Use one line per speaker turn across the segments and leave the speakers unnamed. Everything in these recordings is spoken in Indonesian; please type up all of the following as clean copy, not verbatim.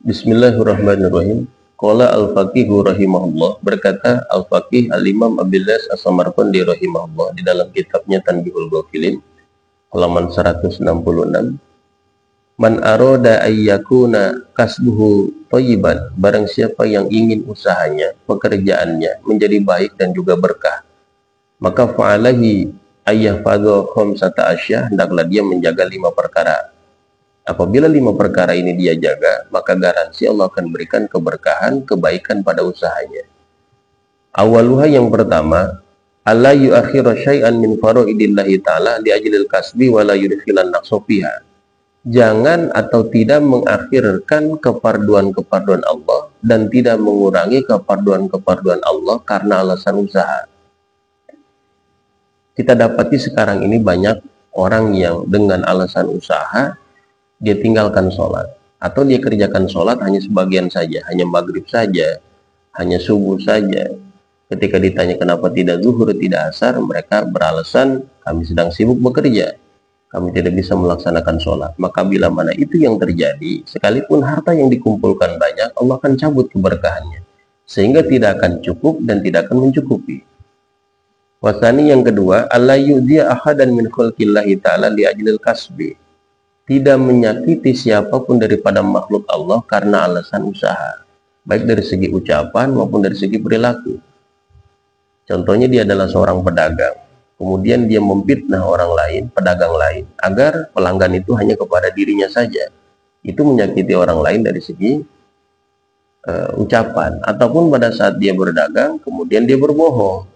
Bismillahirrahmanirrahim. Qala al-Faqihu rahimahullah, berkata al-Faqih al-Imam Abilas As-Samarqandi rahimahullah di dalam kitabnya Tanbihul Ghafilin halaman 166. Man aroda ayyakuna kasbuhu thayyiban, barang siapa yang ingin usahanya, pekerjaannya menjadi baik dan juga berkah, maka fa'alahi ayyahfadha khamsata asya, hendaklah dia menjaga 5 perkara. Apabila 5 perkara ini dia jaga, maka garansi Allah akan berikan keberkahan, kebaikan pada usahanya. Awaluha, yang pertama, alla yuakhira syai'an min faraidillahi ta'ala li ajlil kasbi wa la yudkhilan naqsa fiha. Jangan atau tidak mengakhirkan kefarduan-kefarduan Allah dan tidak mengurangi kefarduan-kefarduan Allah karena alasan usaha. Kita dapati sekarang ini banyak orang yang dengan alasan usaha dia tinggalkan sholat, atau dia kerjakan sholat hanya sebagian saja, hanya maghrib saja, hanya subuh saja. Ketika ditanya kenapa tidak zuhur, tidak asar, mereka beralasan kami sedang sibuk bekerja, kami tidak bisa melaksanakan sholat. Maka bila mana itu yang terjadi, sekalipun harta yang dikumpulkan banyak, Allah akan cabut keberkahannya, sehingga tidak akan cukup dan tidak akan mencukupi. Wasani, yang kedua, alla yu'dhiya ahadan min khalqillahi ta'ala li ajlil kasbi. Tidak menyakiti siapapun daripada makhluk Allah karena alasan usaha, baik dari segi ucapan maupun dari segi perilaku. Contohnya, dia adalah seorang pedagang, kemudian dia memfitnah orang lain, pedagang lain, agar pelanggan itu hanya kepada dirinya saja. Itu menyakiti orang lain dari segi ucapan. Ataupun pada saat dia berdagang, kemudian dia berbohong.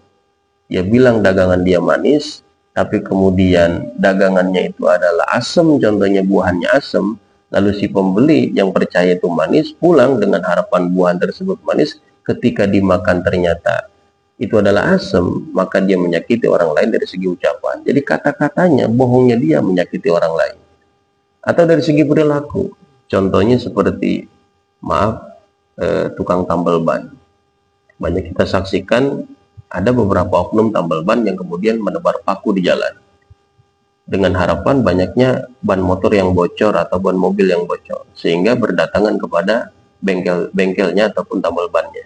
Dia bilang dagangan dia manis, tapi kemudian dagangannya itu adalah asam, contohnya buahnya asam, lalu si pembeli yang percaya itu manis pulang dengan harapan buah tersebut manis, ketika dimakan ternyata itu adalah asam, maka dia menyakiti orang lain dari segi ucapan. Jadi kata-katanya, bohongnya dia menyakiti orang lain. Atau dari segi perilaku, contohnya seperti tukang tambal ban. Banyak kita saksikan ada beberapa oknum tambal ban yang kemudian menebar paku di jalan dengan harapan banyaknya ban motor yang bocor atau ban mobil yang bocor, sehingga berdatangan kepada bengkelnya ataupun tambal bannya.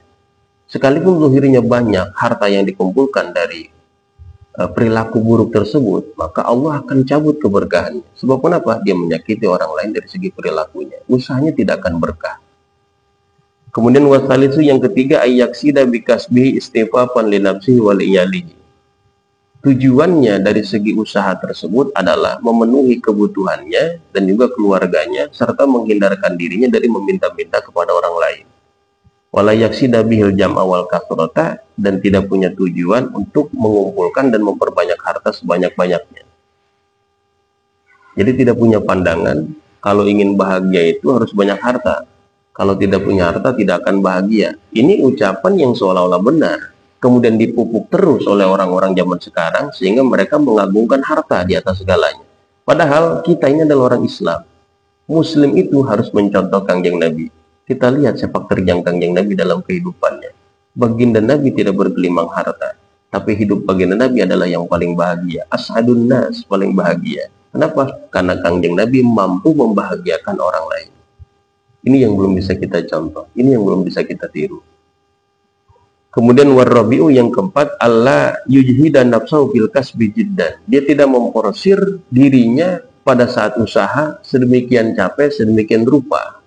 Sekalipun zuhirnya banyak harta yang dikumpulkan dari perilaku buruk tersebut, maka Allah akan cabut keberkahannya. Sebab kenapa? Dia menyakiti orang lain dari segi perilakunya, usahanya tidak akan berkah. Kemudian wasalisu, yang ketiga, ayyaksida bikasbihi istifafan li nafsihi wal iyalihi. Tujuannya dari segi usaha tersebut adalah memenuhi kebutuhannya dan juga keluarganya, serta menghindarkan dirinya dari meminta-minta kepada orang lain. Wala yaksida bihil jam'a wal kathrata, dan tidak punya tujuan untuk mengumpulkan dan memperbanyak harta sebanyak-banyaknya. Jadi tidak punya pandangan kalau ingin bahagia itu harus banyak harta. Kalau tidak punya harta tidak akan bahagia. Ini ucapan yang seolah-olah benar, kemudian dipupuk terus oleh orang-orang zaman sekarang, sehingga mereka mengagungkan harta di atas segalanya. Padahal kita ini adalah orang Islam. Muslim itu harus mencontoh Kangjeng Nabi. Kita lihat sepak terjang Kangjeng Nabi dalam kehidupannya. Baginda Nabi tidak bergelimang harta, tapi hidup baginda Nabi adalah yang paling bahagia. As'adun nas, paling bahagia. Kenapa? Karena Kangjeng Nabi mampu membahagiakan orang lain. Ini yang belum bisa kita contoh, ini yang belum bisa kita tiru. Kemudian warrabi'u, yang keempat, alla yujhida nafsahu fil kasbi jiddan. Dia tidak memporsir dirinya pada saat usaha sedemikian capek, sedemikian rupa.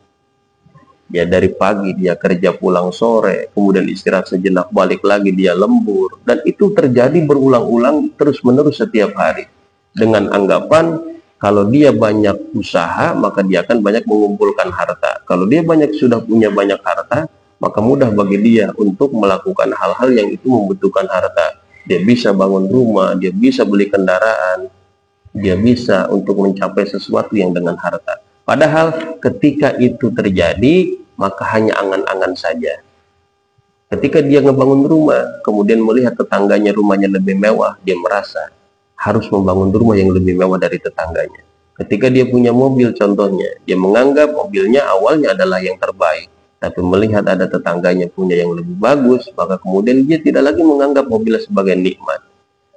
Ya, dari pagi dia kerja, pulang sore, kemudian istirahat sejenak, balik lagi dia lembur, dan itu terjadi berulang-ulang terus-menerus setiap hari, dengan anggapan kalau dia banyak usaha, maka dia akan banyak mengumpulkan harta. Kalau dia sudah punya banyak harta, maka mudah bagi dia untuk melakukan hal-hal yang itu membutuhkan harta. Dia bisa bangun rumah, dia bisa beli kendaraan, dia bisa untuk mencapai sesuatu yang dengan harta. Padahal ketika itu terjadi, maka hanya angan-angan saja. Ketika dia ngebangun rumah, kemudian melihat tetangganya rumahnya lebih mewah, dia merasa harus membangun rumah yang lebih mewah dari tetangganya. Ketika dia punya mobil contohnya, dia menganggap mobilnya awalnya adalah yang terbaik, tapi melihat ada tetangganya punya yang lebih bagus, maka kemudian dia tidak lagi menganggap mobilnya sebagai nikmat.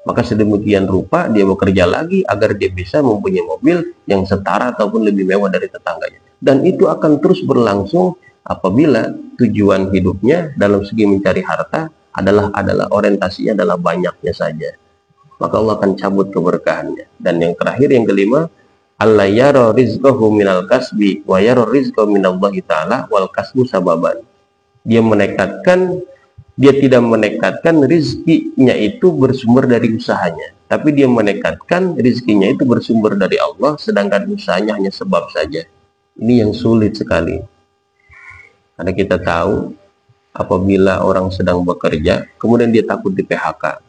Maka sedemikian rupa dia bekerja lagi agar dia bisa mempunyai mobil yang setara ataupun lebih mewah dari tetangganya. Dan itu akan terus berlangsung apabila tujuan hidupnya dalam segi mencari harta adalah orientasinya adalah banyaknya saja, maka Allah akan cabut keberkahannya. Dan yang terakhir, yang kelima, Allah yara rizqahu minal kasbi wa yara rizqahu minallahi ta'ala wal kasbu sababan. Dia tidak menekatkan rizkinya itu bersumber dari usahanya, tapi dia menekatkan rizkinya itu bersumber dari Allah, sedangkan usahanya hanya sebab saja. Ini yang sulit sekali, karena kita tahu apabila orang sedang bekerja kemudian dia takut di PHK,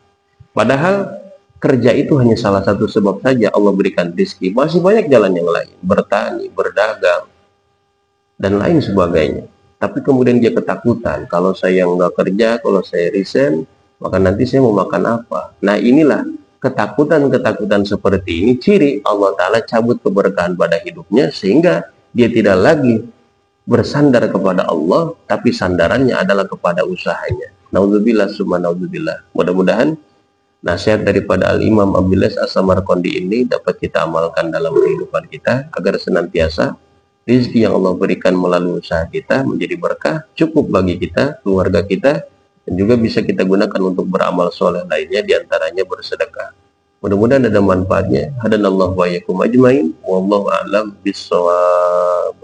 padahal kerja itu hanya salah satu sebab saja Allah berikan rizki. Masih banyak jalan yang lain, bertani, berdagang, dan lain sebagainya. Tapi kemudian dia ketakutan, kalau saya nggak kerja, kalau saya resign, maka nanti saya mau makan apa? Nah, inilah ketakutan-ketakutan seperti ini ciri Allah Ta'ala cabut keberkahan pada hidupnya, sehingga dia tidak lagi bersandar kepada Allah, tapi sandarannya adalah kepada usahanya. Naudzubillah summa naudzubillah. Mudah-mudahan nasihat daripada Al-Imam Abdul Aziz As-Samarqandi ini dapat kita amalkan dalam kehidupan kita, agar senantiasa rizki yang Allah berikan melalui usaha kita menjadi berkah, cukup bagi kita, keluarga kita, dan juga bisa kita gunakan untuk beramal soleh lainnya, diantaranya bersedekah. Mudah-mudahan ada manfaatnya. Hadanallahu wa iyyakum ajmain. Wallahu a'lam bishawab.